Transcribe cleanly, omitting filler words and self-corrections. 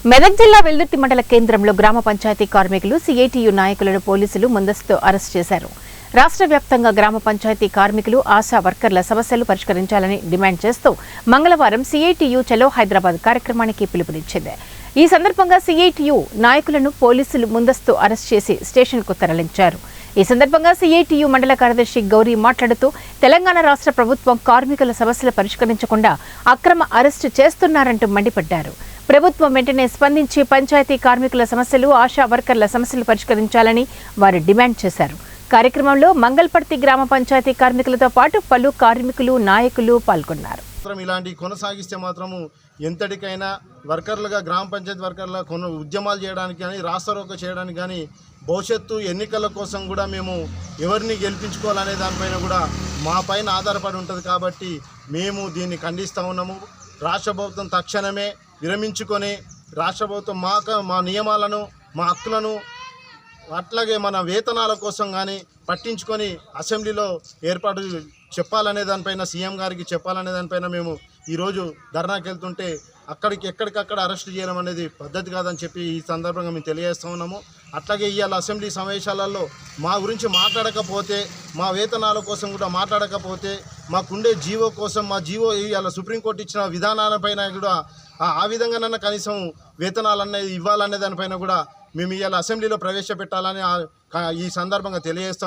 మెదక్ జిల్లా వెల్దుర్తి మండల కేంద్రంలో గ్రామ పంచాయతీ కార్మికులు సిఐటియు నాయకులను పోలీసులు ముందస్తుతో అరెస్ట్ చేశారు. రాష్ట్ర వ్యాప్తంగా గ్రామ పంచాయతీ కార్మికులు ఆశా వర్కర్ల సమస్యలు పరిష్కరించాలని డిమాండ్ చేస్తూ మంగళవారం సిఐటియు చలో హైదరాబాద్ కార్యక్రమానికి పిలుపునిచ్చింది. ఈ సందర్భంగా సిఐటియు నాయకులను పోలీసులు ముందస్తు అరెస్ట్ చేసి స్టేషన్కు తరలించారు. ఈ సందర్భంగా సిఐటియు మండల కార్యదర్శి గౌరీ మాట్లాడుతూ తెలంగాణ రాష్ట్ర ప్రభుత్వం కార్మికుల సమస్యలు పరిష్కరించకుండా అక్రమ అరెస్టు చేస్తున్నారంటూ మండిపడ్డారు. ప్రభుత్వం వెంటనే స్పందించి పంచాయతీ కార్మికుల సమస్యలు, ఆశా వర్కర్ల సమస్యలు పరిష్కరించాలని వారు డిమాండ్ చేశారు. కార్యక్రమంలో మంగల్పర్తి గ్రామ పంచాయతీ కార్మికులతో పాటు పలు కార్మికులు, నాయకులు పాల్గొన్నారు. ఇలాంటి కొనసాగిస్తే మాత్రము ఎంతటికైనా వర్కర్లుగా గ్రామ పంచాయతీ వర్కర్ల ఉద్యమాలు చేయడానికి కానీ రాస్తారోకో చేయడానికి కానీ భవిష్యత్తు ఎన్నికల కోసం కూడా మేము ఎవరిని గెలిపించుకోవాలనే దానిపైన కూడా మా పైన ఆధారపడి ఉంటుంది. కాబట్టి మేము దీన్ని ఖండిస్తూ ఉన్నాము. రాష్ట్ర ప్రభుత్వం తక్షణమే విరమించుకొని రాష్ట్ర ప్రభుత్వం మా నియమాలను, మా హక్కులను, అట్లాగే మన వేతనాల కోసం కానీ పట్టించుకొని అసెంబ్లీలో ఏర్పాటు చెప్పాలనే దానిపైన, సీఎం గారికి చెప్పాలనే దానిపైన మేము ఈరోజు ధర్నాకి వెళ్తుంటే ఎక్కడికక్కడ అరెస్ట్ చేయడం అనేది పద్ధతి కాదని చెప్పి ఈ సందర్భంగా మేము తెలియజేస్తూ ఉన్నాము. అట్లాగే ఇవాళ అసెంబ్లీ సమావేశాలలో మా గురించి మాట్లాడకపోతే, మా వేతనాల కోసం కూడా మాట్లాడకపోతే, మాకుండే జీవో కోసం, మా జీవో ఇవాళ సుప్రీంకోర్టు ఇచ్చిన విధానాలపైన కూడా ఆ విధంగానన్నా కనీసం వేతనాలు అనేది ఇవ్వాలనే దానిపైన కూడా మేము ఇవాళ అసెంబ్లీలో ప్రవేశపెట్టాలని ఈ సందర్భంగా తెలియజేస్తాం.